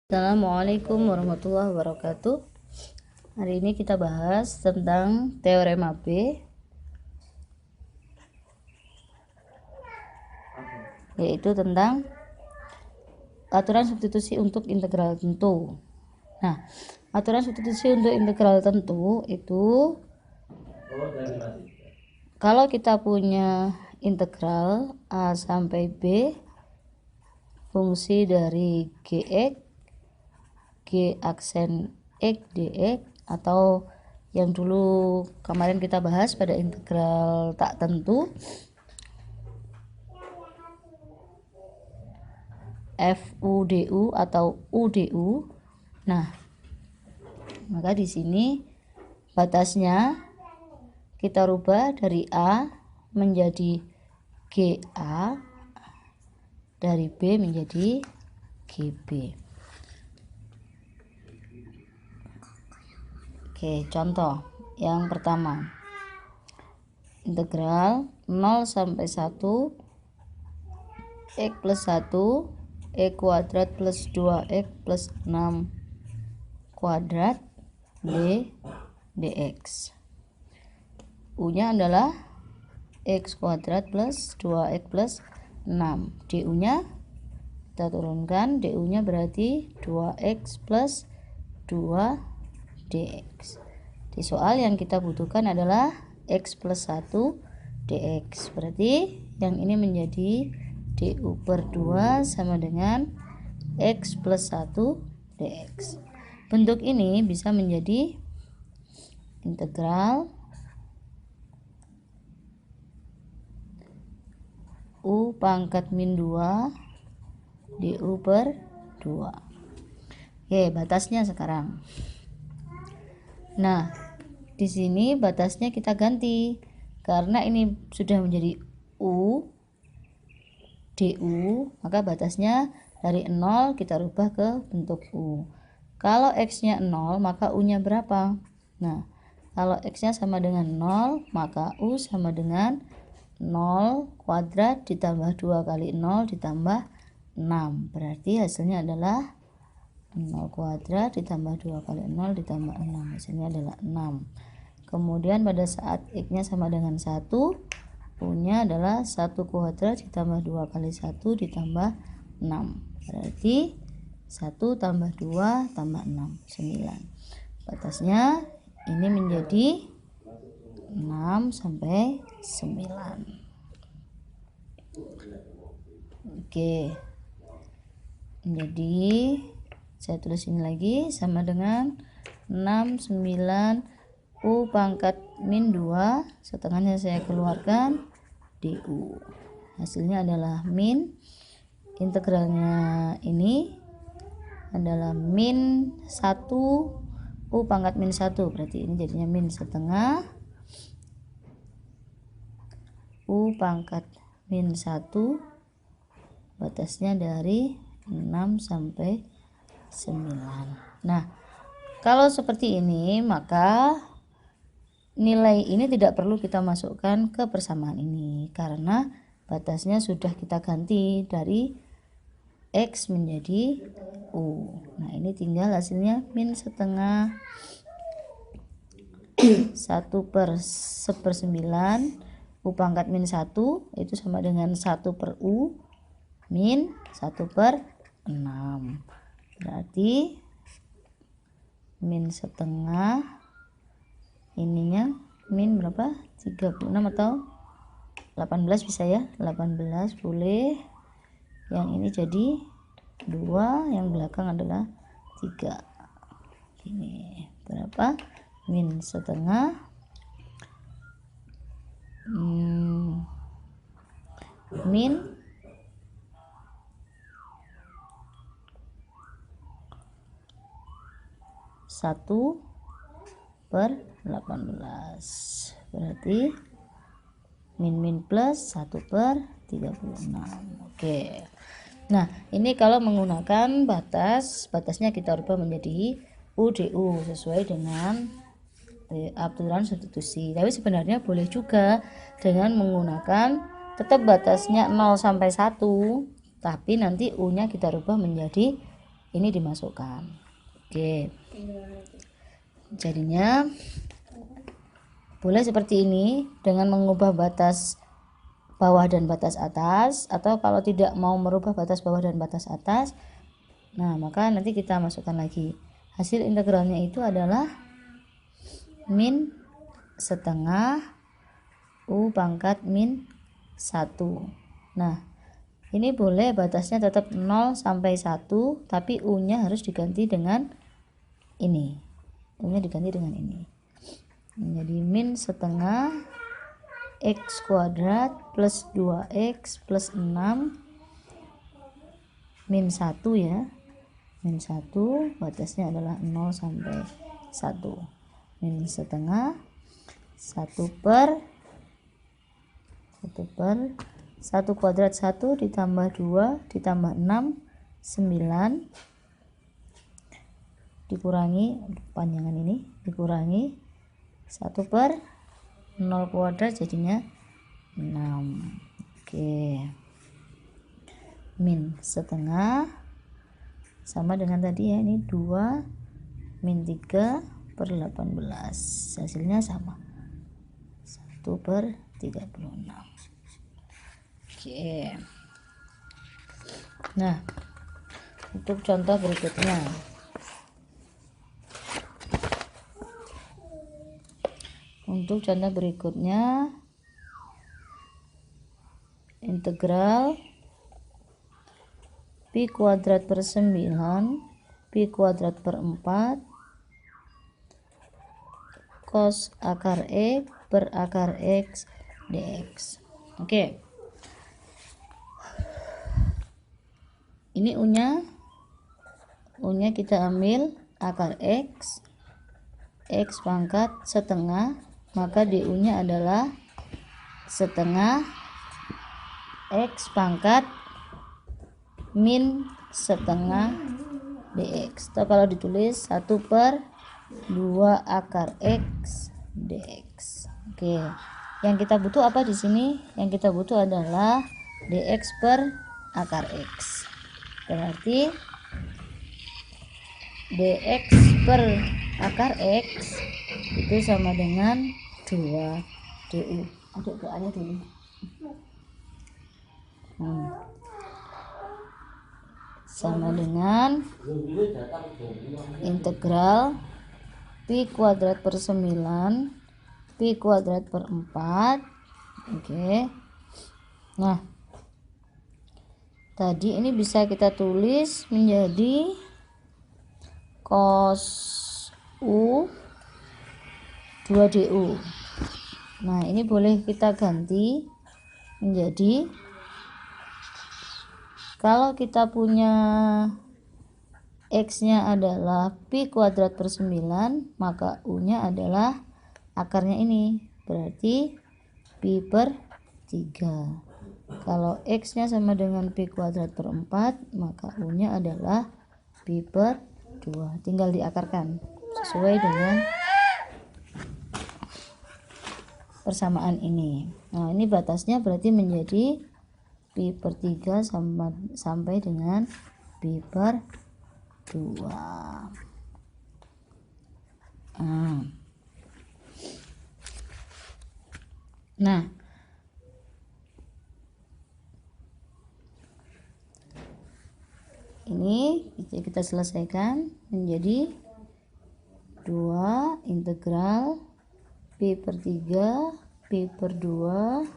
Assalamualaikum warahmatullahi wabarakatuh. Hari ini kita bahas tentang teorema B, yaitu tentang aturan substitusi untuk integral tentu. Nah, aturan substitusi untuk integral tentu itu kalau kita punya integral A sampai B fungsi dari Gx G aksen X dx, atau yang dulu kemarin kita bahas pada integral tak tentu fu du atau udu. Nah, maka di sini batasnya kita rubah dari A menjadi GA, dari B menjadi GB. Oke, contoh yang pertama, integral 0 sampai 1 x plus 1 x kuadrat plus 2x plus 6 kuadrat d dx. U nya adalah x kuadrat plus 2x plus 6. Du nya kita turunkan, du nya berarti 2x plus 2 dx. Di soal yang kita butuhkan adalah x plus 1 dx. Berarti yang ini menjadi du per 2 sama dengan x plus 1 dx. Bentuk ini bisa menjadi integral u pangkat min 2 du per 2. Oke, batasnya sekarang. Nah, di sini batasnya kita ganti karena ini sudah menjadi u du, maka batasnya dari 0 kita rubah ke bentuk u. Kalau x-nya 0, maka u-nya berapa? Nah, kalau x-nya sama dengan 0, maka u sama dengan 0 kuadrat ditambah 2 kali 0 ditambah 6. Berarti hasilnya adalah 0 kuadrat ditambah 2 kali 0 ditambah 6. Hasilnya adalah 6. Kemudian pada saat x-nya sama dengan 1, u-nya adalah 1 kuadrat ditambah 2 kali 1 ditambah 6. Berarti 1 tambah 2 tambah 6, 9. Batasnya ini menjadi 6 sampai 9. Oke. Jadi saya tulis ini lagi sama dengan 6, 9 u pangkat min 2, setengahnya saya keluarkan du. Hasilnya adalah min, integralnya ini adalah min 1 u pangkat min 1, berarti ini jadinya min setengah u pangkat min 1, batasnya dari 6 sampai 9. Nah, kalau seperti ini maka nilai ini tidak perlu kita masukkan ke persamaan ini karena batasnya sudah kita ganti dari x menjadi u. Nah, ini tinggal hasilnya min setengah 1 per 1/9 u pangkat min 1 itu sama dengan 1 per u min 1 per 6. Berarti min setengah ininya min berapa? 36 atau 18 bisa ya? 18 boleh. Yang ini jadi 2, yang belakang adalah 3. Ini berapa? Min setengah min 1 per 18. Berarti min plus 1 per 36. Oke. Nah, ini kalau menggunakan batasnya kita rubah menjadi udu sesuai dengan aturan substitusi. Tapi sebenarnya boleh juga dengan menggunakan tetap batasnya 0 sampai 1, tapi nanti u-nya kita rubah menjadi ini dimasukkan. Oke, jadinya boleh seperti ini dengan mengubah batas bawah dan batas atas, atau kalau tidak mau merubah batas bawah dan batas atas, nah maka nanti kita masukkan lagi. Hasil integralnya itu adalah min setengah U pangkat min 1. Nah, ini boleh batasnya tetap 0 sampai 1, tapi U-nya harus diganti dengan ini. U-nya diganti dengan ini. Jadi min setengah X kuadrat plus 2X plus 6 min 1 ya. Min 1 batasnya adalah 0 sampai 1. Min setengah 1 kuadrat 1 ditambah 2 ditambah 6 9 dikurangi panjangan ini, dikurangi 1/0 kuadrat jadinya 6. Oke, min setengah sama dengan tadi ya, ini 2 min 3/18, hasilnya sama 1/36. Oke, nah untuk contoh berikutnya, integral pi kuadrat per 9 pi kuadrat per 4 cos akar X per akar X dx. Oke, ini U-nya kita ambil akar X pangkat setengah, maka DU-nya adalah setengah X pangkat min setengah dx, atau kalau ditulis 1/2 akar X dx. Oke, yang kita butuh apa di sini? Yang kita butuh adalah dx per akar X. Berarti dx per akar X itu sama dengan 2 du. Aduk doanya dulu. Sama dengan integral pi kuadrat per 9 pi kuadrat per 4. Oke, nah tadi ini bisa kita tulis menjadi cos U 2du. Nah, ini boleh kita ganti menjadi, kalau kita punya X-nya adalah pi kuadrat per 9, maka U-nya adalah akarnya ini, berarti pi per 3. Kalau X-nya sama dengan pi kuadrat per 4, maka U-nya adalah pi per 2. Tinggal diakarkan sesuai dengan persamaan ini. Nah, ini batasnya berarti menjadi pi per 3 sampai dengan pi per 2. Nah, ini kita selesaikan menjadi 2 integral pi per 3 pi per 2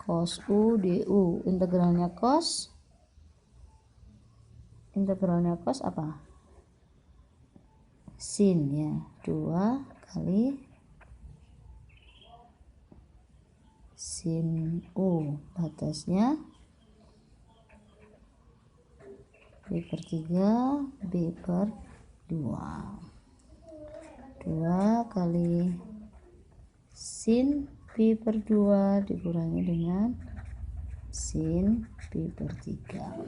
cos U du. Integralnya cos apa? Sin ya, 2 kali sin U, batasnya B per 3 B per 2 kali sin pi per 2 dikurangi dengan sin pi per 3.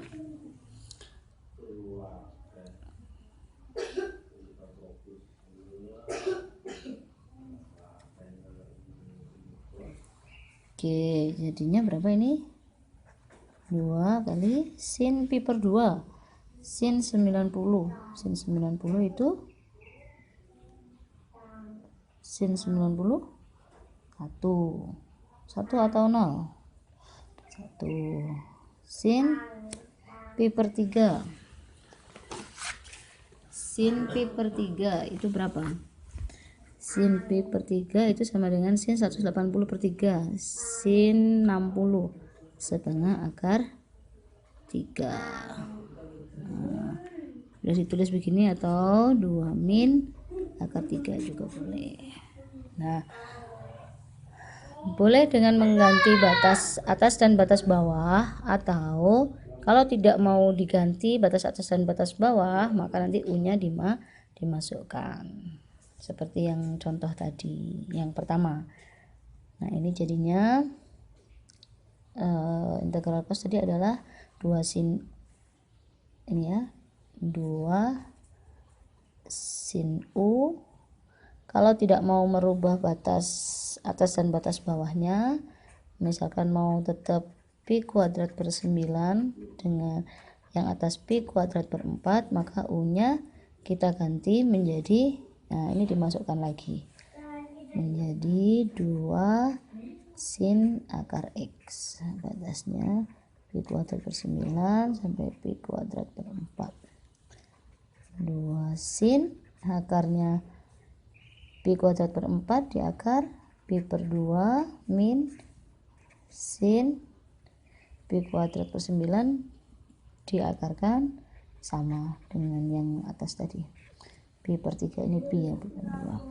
Oke, jadinya berapa ini? 2 kali sin pi per 2. sin 90. Sin 90 itu sin 90 1 atau 0? 1. Sin pi per 3. Sin pi per 3 itu berapa? Sin pi per 3 itu sama dengan sin 180 per 3. Sin 60 setengah akar 3. Nah, bisa ditulis begini atau 2 min akar 3 juga boleh. Nah, boleh dengan mengganti batas atas dan batas bawah, atau kalau tidak mau diganti batas atas dan batas bawah, maka nanti U-nya dimasukkan. Seperti yang contoh tadi, yang pertama. Nah, ini jadinya integral cos tadi adalah 2 sin ini ya, 2 sin U. Kalau tidak mau merubah batas atas dan batas bawahnya, misalkan mau tetap pi kuadrat per 9 dengan yang atas pi kuadrat per 4, maka U-nya kita ganti menjadi, nah ini dimasukkan lagi, menjadi 2 sin akar X. Batasnya pi kuadrat per 9 sampai pi kuadrat per 4. 2 sin akarnya pi kuadrat per 4 diakar pi per 2 min sin pi kuadrat per 9 diakarkan sama dengan yang atas tadi. Pi per 3 ini pi ya, bukan 2.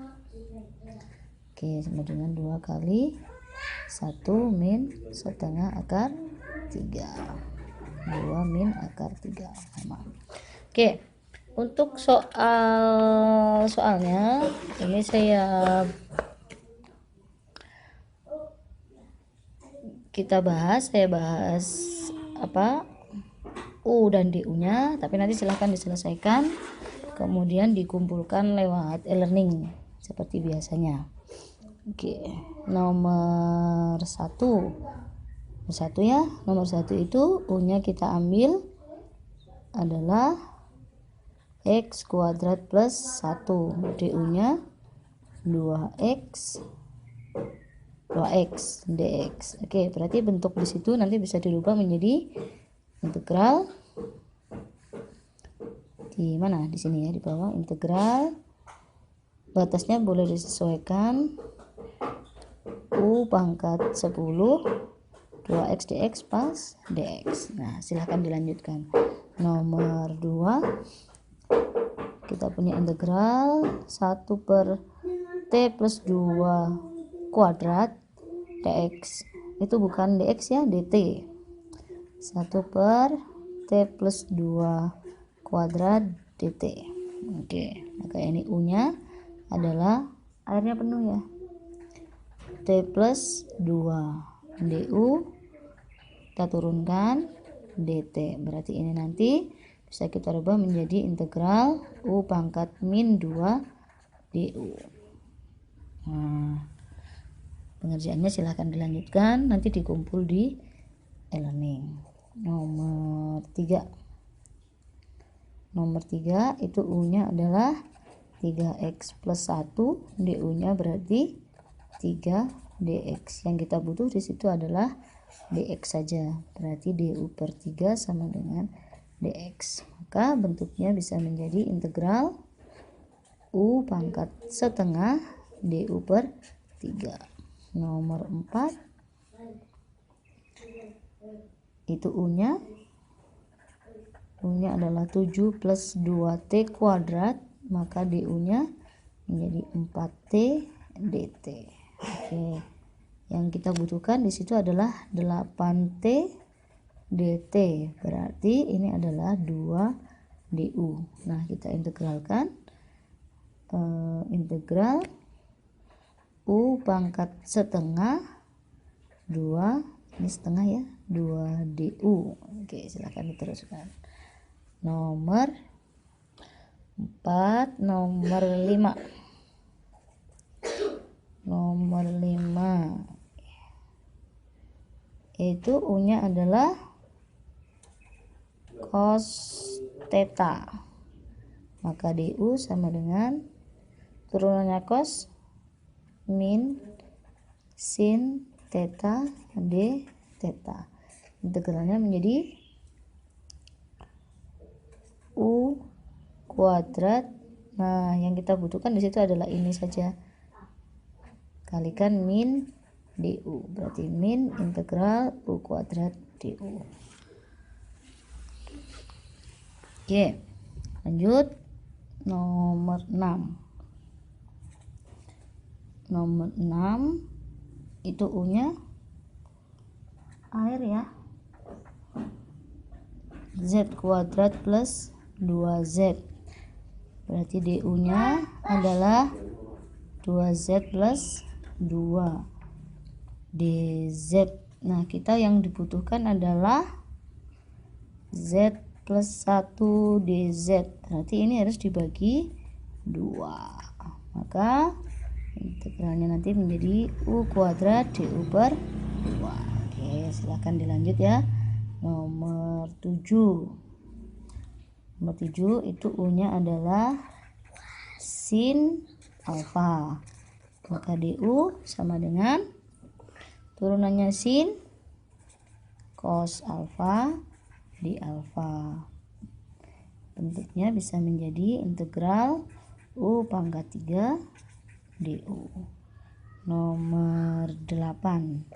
Oke, sama dengan 2 kali 1 min setengah akar 3. 2 min akar 3 sama. Oke, untuk soalnya ini saya bahas apa U dan DU-nya, tapi nanti silahkan diselesaikan kemudian dikumpulkan lewat e-learning seperti biasanya. Oke, nomor 1 ya. Nomor 1 itu U-nya kita ambil adalah X kuadrat plus 1, DU-nya 2X dx. Oke, berarti bentuk di situ nanti bisa dirubah menjadi integral di mana? Di sini ya, di bawah integral. Batasnya boleh disesuaikan U pangkat 10 2x dx pas dx. Nah, silahkan dilanjutkan. Nomor 2 kita punya integral 1 per t plus 2 kuadrat dx. Itu bukan dx ya, dt. 1 per t plus 2 kuadrat dt. Oke, maka ini U-nya adalah airnya penuh ya, t plus 2 du kita turunkan dt. Berarti ini nanti bisa kita rubah menjadi integral U pangkat min 2 du. Nah, pengerjaannya silahkan dilanjutkan, nanti dikumpul di e-learning. Nomor 3 itu U-nya adalah 3x plus 1, du-nya berarti 3 dx. Yang kita butuh di situ adalah dx saja, berarti du per 3 sama dengan dx. Maka bentuknya bisa menjadi integral U pangkat setengah du per 3. Nomor 4 itu U-nya adalah 7 plus 2t kuadrat, maka du-nya menjadi 4t dt. Oke, yang kita butuhkan di situ adalah 8t dt, berarti ini adalah 2 du. Nah, kita integralkan, integral U pangkat setengah 2, ini setengah ya, 2 du. Oke, silahkan diteruskan. Nomor 4, nomor 5 itu U-nya adalah cos theta. Maka DU sama dengan turunannya cos min sin theta d theta. Integralnya menjadi U kuadrat. Nah, yang kita butuhkan di situ adalah ini saja. Kalikan min DU. Berarti min integral U kuadrat DU. Oke. Lanjut nomor 6. Nomor 6 itu U-nya air ya. Z kuadrat plus 2Z. Berarti DU-nya adalah 2Z plus 2 DZ. Nah, kita yang dibutuhkan adalah Z plus 1 DZ. Berarti ini harus dibagi 2. Maka integralnya nanti menjadi U kuadrat DU per 2. Oke, silahkan dilanjut ya. Nomor 7. Nomor 7 itu U-nya adalah sin alfa. Maka DU sama dengan turunannya sin cos alfa di alfa. Bentuknya bisa menjadi integral U pangkat 3 DU. Nomor 8.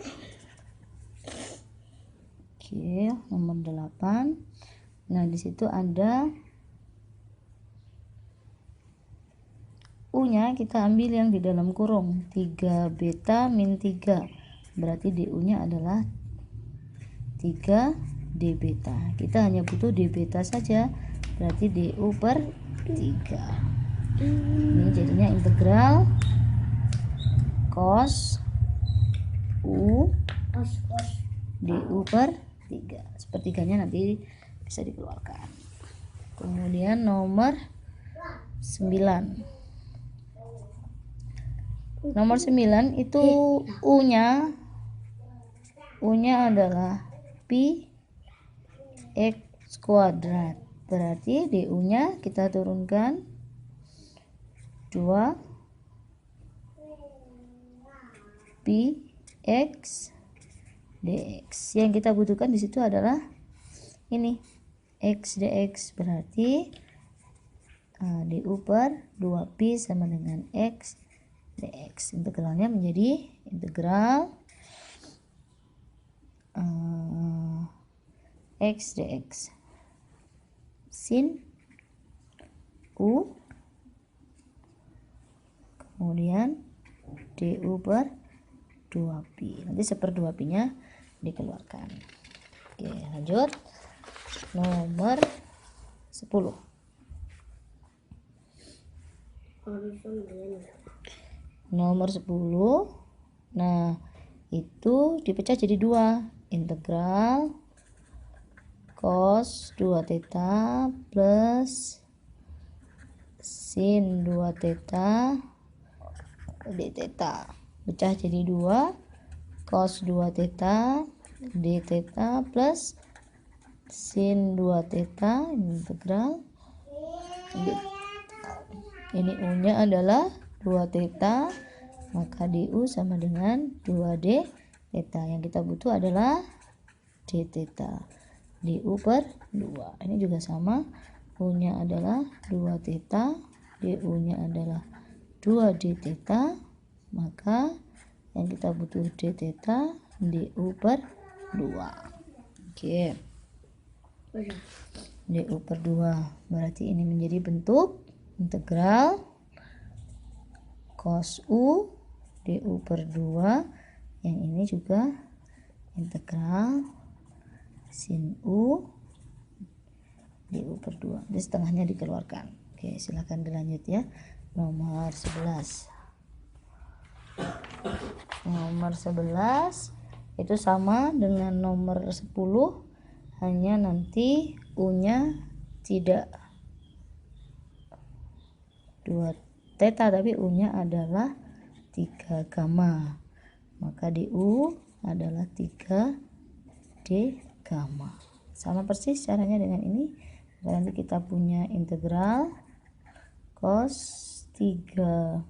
Oke, nomor 8. Nah, di situ ada U-nya kita ambil yang di dalam kurung 3 beta min 3. Berarti DU-nya adalah 3 D beta. Kita hanya butuh D beta saja. Berarti DU per 3. Ini jadinya integral cos U DU per 3. Sepertiganya nanti bisa dikeluarkan. Kemudian nomor 9. Nomor 9 itu U-nya adalah pi x kuadrat. Berarti DU-nya kita turunkan 2 pi x dx. Yang kita butuhkan di situ adalah ini x dx. Berarti DU per 2pi sama dengan x dx. Integralnya menjadi integral x dx sin U, kemudian DU per 2pi. Nanti 1/2 pi-nya dikeluarkan. Oke, lanjut. Nomor 10. Nomor 10. Nah, itu dipecah jadi 2. Integral cos 2 theta plus sin 2 theta d theta. Pecah jadi 2. Cos 2 theta d theta plus sin 2 theta integral. Ini U-nya adalah 2 theta, maka DU sama dengan 2D theta. Yang kita butuh adalah D theta. DU per 2. Ini juga sama. U-nya adalah 2 theta, DU-nya adalah 2D theta, maka yang kita butuh D theta DU per 2. Oke. DU per 2. Berarti ini menjadi bentuk integral cos U DU per 2. Yang ini juga integral sin U DU per 2. Jadi setengahnya dikeluarkan. Oke, silahkan dilanjut ya. Nomor 11. Nomor 11 itu sama dengan nomor 10, hanya nanti U-nya tidak 2 theta tapi U-nya adalah 3 gamma. Maka DU adalah 3 D gamma. sama persis caranya dengan ini. Nanti kita punya integral cos 3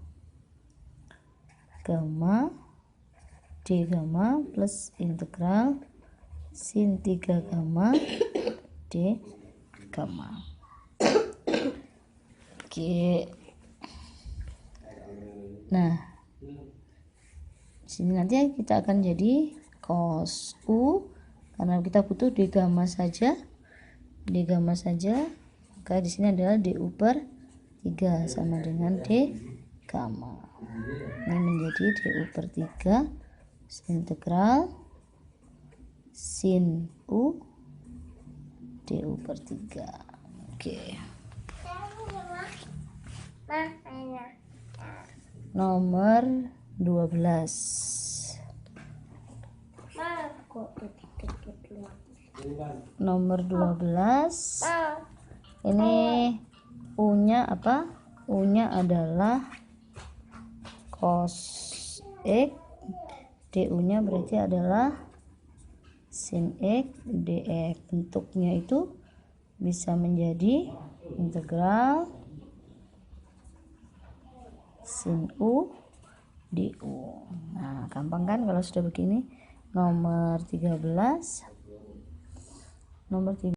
gamma d gamma plus integral sin 3 gamma d gamma. Oke. Nah, sini nanti kita akan jadi cos u, karena kita butuh d gamma saja, maka di sini adalah du per 3 sama dengan d gamma. Ini menjadi du per 3 integral sin u du per 3. Oke. Nomor 12. Nomor 12. Ini U-nya apa? U-nya adalah cos X, DU-nya berarti adalah sin X dx. Bentuknya itu bisa menjadi integral sin U du. Nah, gampang kan kalau sudah begini. Nomor 13.